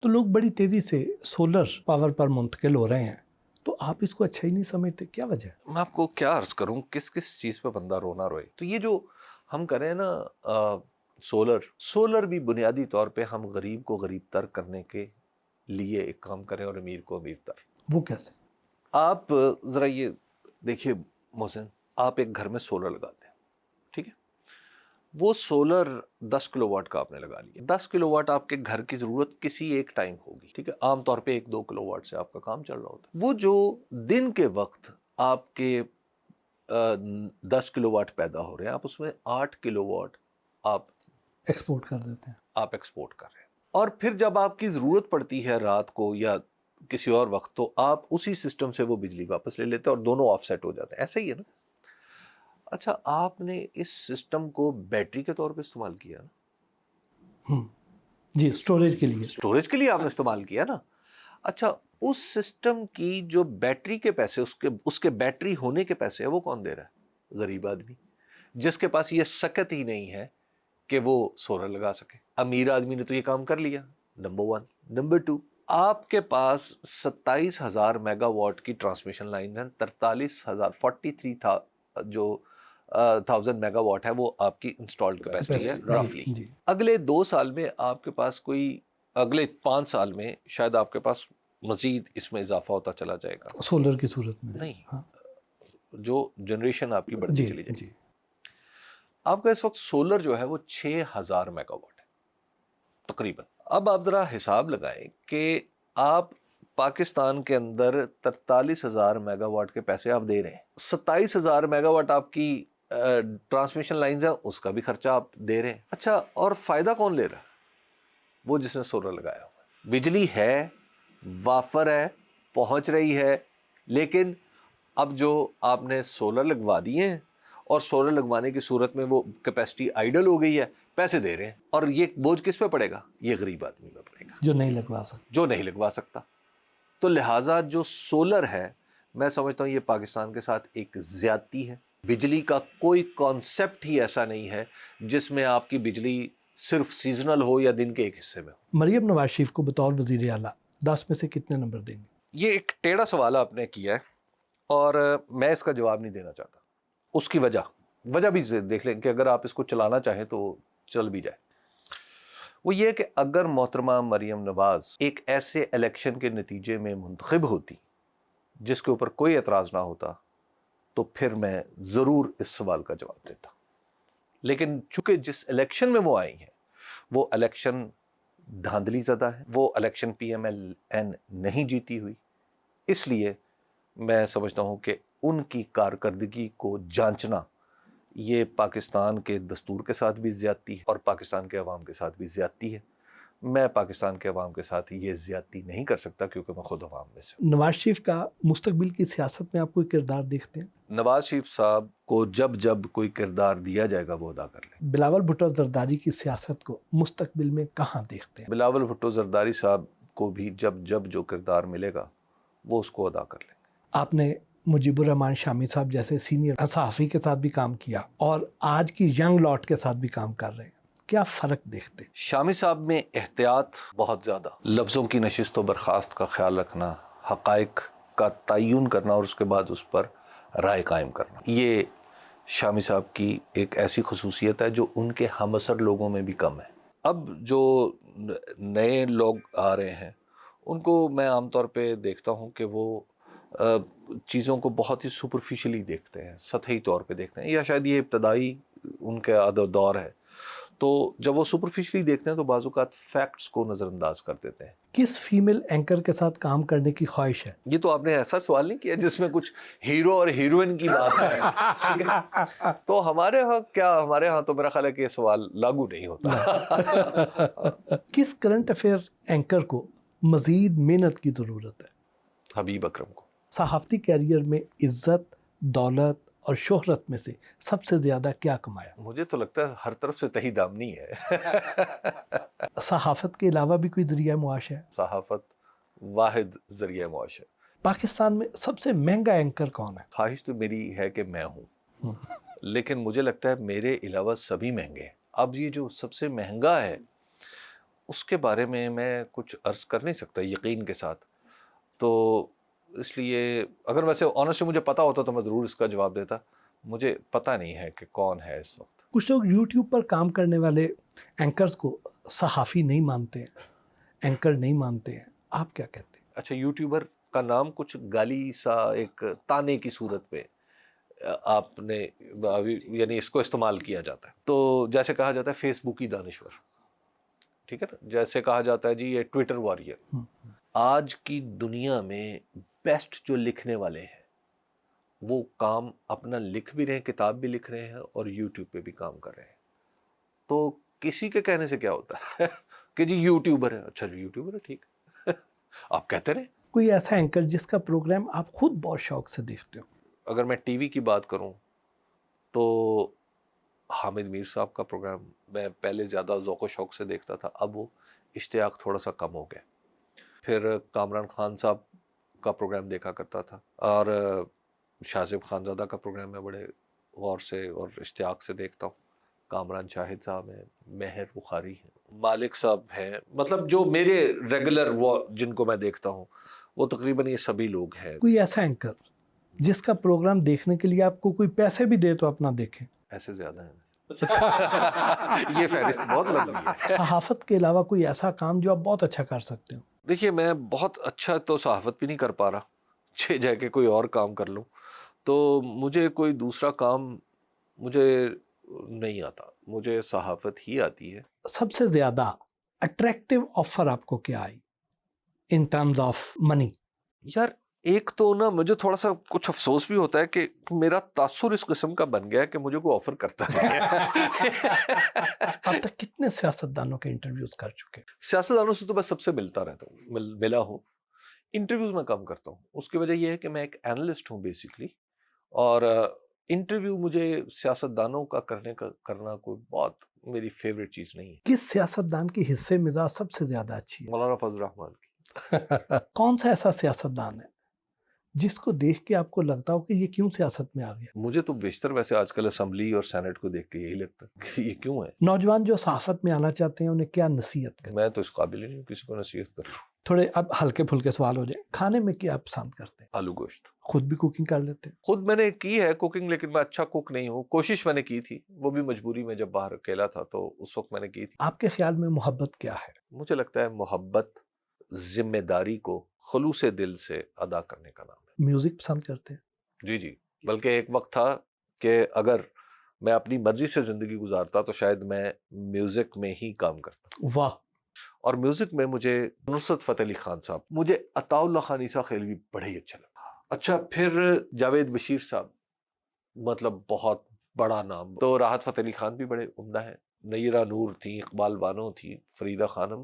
تو لوگ بڑی تیزی سے سولر پاور پر منتقل ہو رہے ہیں، تو آپ اس کو اچھا ہی نہیں سمجھتے، کیا وجہ ہے؟ میں آپ کو کیا عرض کروں، کس چیز پہ بندہ رونا روئے. تو یہ جو ہم کریں نا سولر بھی بنیادی طور پہ ہم غریب کو غریب تر کرنے کے لیے ایک کام کریں اور امیر کو امیر تر. وہ کیسے؟ آپ ذرا یہ دیکھیے محسن، آپ ایک گھر میں سولر لگاتے ہیں، ٹھیک ہے، وہ سولر 10 کلو واٹ کا آپ نے لگا لیا. 10 کلو واٹ آپ کے گھر کی ضرورت کسی ایک ٹائم ہوگی، ٹھیک ہے، عام طور پہ 1-2 کلو واٹ سے آپ کا کام چل رہا ہوتا ہے. وہ جو دن کے وقت آپ کے 10 کلو واٹ پیدا ہو رہے ہیں، آپ اس میں 8 کلو واٹ آپ ایکسپورٹ کر دیتے ہیں. آپ ایکسپورٹ کر رہے ہیں. اور پھر جب آپ کی ضرورت پڑتی ہے رات کو یا کسی اور وقت، تو آپ اسی سسٹم سے وہ بجلی واپس لے لیتے ہیں اور دونوں آف سیٹ ہو جاتے ہیں. ایسا ہی ہے نا. اچھا، آپ نے اس سسٹم کو بیٹری کے طور پہ استعمال کیا نا؟ جی، سٹوریج کے لیے. سٹوریج کے لیے آپ نے استعمال کیا نا. اچھا، اس سسٹم کی جو بیٹری کے پیسے، اس کے بیٹری ہونے کے پیسے وہ کون دے رہا ہے؟ غریب آدمی، جس کے پاس یہ سکت ہی نہیں ہے کہ وہ سولر لگا سکے. امیر آدمی نے تو یہ کام کر لیا، نمبر 1. نمبر 2، آپ کے پاس 27,000 میگا واٹ کی ٹرانسمیشن لائن ہے. 43,000 جو 1000 میگا واٹ ہے وہ آپ کی انسٹالڈ کیپیسٹی ہے رفلی. اگلے 2 سال میں آپ کے پاس اگلے 5 سال میں شاید آپ کے پاس مزید اس میں اضافہ ہوتا چلا جائے گا. سولر کی صورت میں نہیں، جو جنریشن آپ کی بڑھتی چلی جائے گی. جی. آپ کا اس وقت سولر جو ہے وہ 6,000 میگا واٹ ہے تقریباً. اب آپ ذرا حساب لگائیں کہ آپ پاکستان کے اندر 43,000 میگا واٹ کے پیسے آپ دے رہے ہیں. 27,000 میگا واٹ آپ کی ٹرانسمیشن لائنز ہیں، اس کا بھی خرچہ آپ دے رہے ہیں. اچھا، اور فائدہ کون لے رہا ہے؟ وہ جس نے سولر لگایا ہوا. بجلی ہے، وافر ہے، پہنچ رہی ہے، لیکن اب جو آپ نے سولر لگوا دیے ہیں اور سولر لگوانے کی صورت میں وہ کیپیسٹی آئیڈل ہو گئی ہے، پیسے دے رہے ہیں. اور یہ بوجھ کس پہ پڑے گا؟ یہ غریب آدمی پہ پڑے گا جو نہیں لگوا سکتا. تو لہٰذا جو سولر ہے، میں سمجھتا ہوں یہ پاکستان کے ساتھ ایک زیادتی ہے. بجلی کا کوئی کانسیپٹ ہی ایسا نہیں ہے جس میں آپ کی بجلی صرف سیزنل ہو یا دن کے ایک حصے میں ہو. مریم نواز شریف کو بطور وزیر اعلیٰ 10 میں سے کتنے نمبر دیں گے؟ یہ ایک ٹیڑھا سوال آپ نے کیا ہے اور میں اس کا جواب نہیں دینا چاہتا. اس کی وجہ بھی دیکھ لیں کہ اگر آپ اس کو چلانا چاہیں تو چل بھی جائے. وہ یہ کہ اگر محترمہ مریم نواز ایک ایسے الیکشن کے نتیجے میں منتخب ہوتی جس کے اوپر کوئی اعتراض نہ ہوتا، تو پھر میں ضرور اس سوال کا جواب دیتا. لیکن چونکہ جس الیکشن میں وہ آئی ہیں وہ الیکشن دھاندلی زدہ ہے، وہ election P M L N نہیں جیتی ہوئی، اس لیے میں سمجھتا ہوں کہ ان کی کارکردگی کو جانچنا یہ پاکستان کے دستور کے ساتھ بھی زیادتی ہے اور پاکستان کے عوام کے ساتھ بھی زیادتی ہے. میں پاکستان کے عوام کے ساتھ یہ زیادتی نہیں کر سکتا کیونکہ میں خود عوام میں سے ہوں. نواز شریف کا مستقبل کی سیاست میں آپ کوئی کردار دیکھتے ہیں؟ نواز شریف صاحب کو جب کوئی کردار دیا جائے گا وہ ادا کر لیں. بلاول بھٹو زرداری کی سیاست کو مستقبل میں کہاں دیکھتے ہیں؟ بلاول بھٹو زرداری صاحب کو بھی جب جو کردار ملے گا وہ اس کو ادا کر لیں گے. آپ نے مجیب الرحمان شامی صاحب جیسے سینئر صحافی کے ساتھ بھی کام کیا اور آج کی ینگ لاٹ کے ساتھ بھی کام کر رہے ہیں، کیا فرق دیکھتے؟ شامی صاحب میں احتیاط بہت زیادہ، لفظوں کی نشست و برخاست کا خیال رکھنا، حقائق کا تعین کرنا اور اس کے بعد اس پر رائے قائم کرنا، یہ شامی صاحب کی ایک ایسی خصوصیت ہے جو ان کے ہم عصر لوگوں میں بھی کم ہے. اب جو نئے لوگ آ رہے ہیں ان کو میں عام طور پہ دیکھتا ہوں کہ وہ چیزوں کو بہت ہی سپرفیشلی دیکھتے ہیں، سطحی طور پہ دیکھتے ہیں، یا شاید یہ ابتدائی ان کا دور ہے. تو جب وہ سپرفیشلی دیکھتے ہیں تو بعض اوقات فیکٹس کو نظر انداز کر دیتے ہیں. کس فیمیل اینکر کے ساتھ کام کرنے کی خواہش ہے؟ یہ تو آپ نے ایسا سوال نہیں کیا جس میں کچھ ہیرو اور ہیروئن کی بات ہے. تو ہمارے ہاں تو میرا خیال ہے کہ یہ سوال لاگو نہیں ہوتا. کس کرنٹ افیئر اینکر کو مزید محنت کی ضرورت ہے؟ حبیب اکرم کو. صحافتی کیریئر میں عزت، دولت اور شہرت میں سے سب سے زیادہ کیا کمایا؟ مجھے تو لگتا ہے ہر طرف سے تہی دامنی ہے. صحافت کے علاوہ بھی کوئی ذریعہ معاش ہے؟ صحافت واحد ذریعہ معاش ہے. پاکستان میں سب سے مہنگا اینکر کون ہے؟ خواہش تو میری ہے کہ میں ہوں، لیکن مجھے لگتا ہے میرے علاوہ سبھی مہنگے ہیں. اب یہ جو سب سے مہنگا ہے اس کے بارے میں کچھ عرض کر نہیں سکتا یقین کے ساتھ. تو اس لیے اگر ویسے آنیسٹلی مجھے پتا ہوتا تو میں ضرور اس کا جواب دیتا. مجھے پتہ نہیں ہے کہ کون ہے اس وقت. کچھ لوگ یوٹیوب پر کام کرنے والے اینکرز کو صحافی نہیں مانتے ہیں, اینکر نہیں مانتے ہیں, آپ کیا کہتے ہیں؟ اچھا, یوٹیوبر کا نام کچھ گالی سا ایک تانے کی صورت میں آپ نے یعنی اس کو استعمال کیا جاتا ہے. تو جیسے کہا جاتا ہے فیس بک کی دانشور, ٹھیک ہے نا, جیسے کہا جاتا ہے جی یہ ٹویٹر واریر. آج کی دنیا میں بیسٹ جو لکھنے والے ہیں وہ کام اپنا لکھ بھی رہے ہیں, کتاب بھی لکھ رہے ہیں اور یوٹیوب پہ بھی کام کر رہے ہیں. تو کسی کے کہنے سے کیا ہوتا ہے کہ جی یوٹیوبر ہے, اچھا جی یوٹیوبر ہے, ٹھیک ہے آپ کہتے رہیں. کوئی ایسا اینکر جس کا پروگرام آپ خود بہت شوق سے دیکھتے ہو؟ اگر میں ٹی وی کی بات کروں تو حامد میر صاحب کا پروگرام میں پہلے زیادہ ذوق و شوق سے دیکھتا تھا, اب وہ اشتیاق تھوڑا سا کم ہو گیا. پھر کامران خان صاحب کا پروگرام دیکھا کرتا تھا, اور شاہزیب خانزادہ کا پروگرام میں بڑے غور سے اور اشتیاق سے دیکھتا ہوں. کامران شاہد صاحب ہیں, مہر بخاری ہیں, مالک صاحب ہیں, مطلب جو میرے ریگولر وہ جن کو میں دیکھتا ہوں وہ تقریباً یہ سبھی لوگ ہیں. کوئی ایسا اینکر جس کا پروگرام دیکھنے کے لیے آپ کو کوئی پیسے بھی دے تو اپنا دیکھیں؟ ایسے زیادہ ہیں یہ فہرست بہت لمبی ہے. صحافت کے علاوہ کوئی ایسا کام جو آپ بہت اچھا کر سکتے ہو؟ دیکھیے میں بہت اچھا تو صحافت بھی نہیں کر پا رہا, جا کے کوئی اور کام کر لوں تو مجھے کوئی دوسرا کام مجھے نہیں آتا, مجھے صحافت ہی آتی ہے. سب سے زیادہ اٹریکٹیو آفر آپ کو کیا آئی ان ٹرمز آف منی؟ یار ایک تو نا مجھے تھوڑا سا کچھ افسوس بھی ہوتا ہے کہ میرا تاثر اس قسم کا بن گیا ہے کہ مجھے کوئی آفر کرتا نہیں ہے. اب تک کتنے سیاستدانوں کے انٹرویوز کر چکے؟ سیاستدانوں سے تو میں سب سے ملتا رہتا ہوں, ملا ہوں. انٹرویوز میں کم کرتا ہوں, اس کی وجہ یہ ہے کہ میں ایک اینالسٹ ہوں بیسکلی, اور انٹرویو مجھے سیاستدانوں کا کرنا کوئی بہت میری فیوریٹ چیز نہیں ہے. کس سیاستدان کی حصے مزاج سب سے زیادہ اچھی ہے؟ مولانا فضل الرحمان کی. کون سا ایسا سیاستدان ہے جس کو دیکھ کے آپ کو لگتا ہو کہ یہ کیوں سیاست میں آ گیا؟ مجھے تو بیشتر ویسے آج کل اسمبلی اور سینٹ کو دیکھ کے یہی لگتا ہے کہ یہ کیوں ہے. نوجوان جو صحافت میں آنا چاہتے ہیں انہیں کیا نصیحت کریں؟ میں تو اس قابل ہی نہیں ہوں کسی کو نصیحت کر رہا ہوں. تھوڑے اب ہلکے پھلکے سوال ہو جائیں, کھانے میں کیا پسند کرتے ہیں؟ آلو گوشت. خود بھی کوکنگ کر لیتے ہیں؟ خود میں نے کی ہے کوکنگ, لیکن میں اچھا کوک نہیں ہوں. کوشش میں نے کی تھی, وہ بھی مجبوری میں, جب باہر اکیلا تھا تو اس وقت میں نے کی تھی. آپ کے خیال میں محبت کیا ہے؟ مجھے لگتا ہے محبت ذمہ داری کو خلوص دل سے ادا کرنے کا نام ہے. میوزک پسند کرتے ہیں؟ جی جی, بلکہ ایک وقت تھا کہ اگر میں اپنی مرضی سے زندگی گزارتا تو شاید میں میوزک میں ہی کام کرتا. واہ. اور میوزک میں مجھے نصرت فتح علی خان صاحب, مجھے عطا اللہ خان عیسیٰ خیلوی بڑے ہی اچھا لگا. اچھا پھر جاوید بشیر صاحب, مطلب بہت بڑا نام. تو راحت فتح علی خان بھی بڑے عمدہ ہیں, نیرہ نور تھی, اقبال بانو تھی, فریدہ خانم.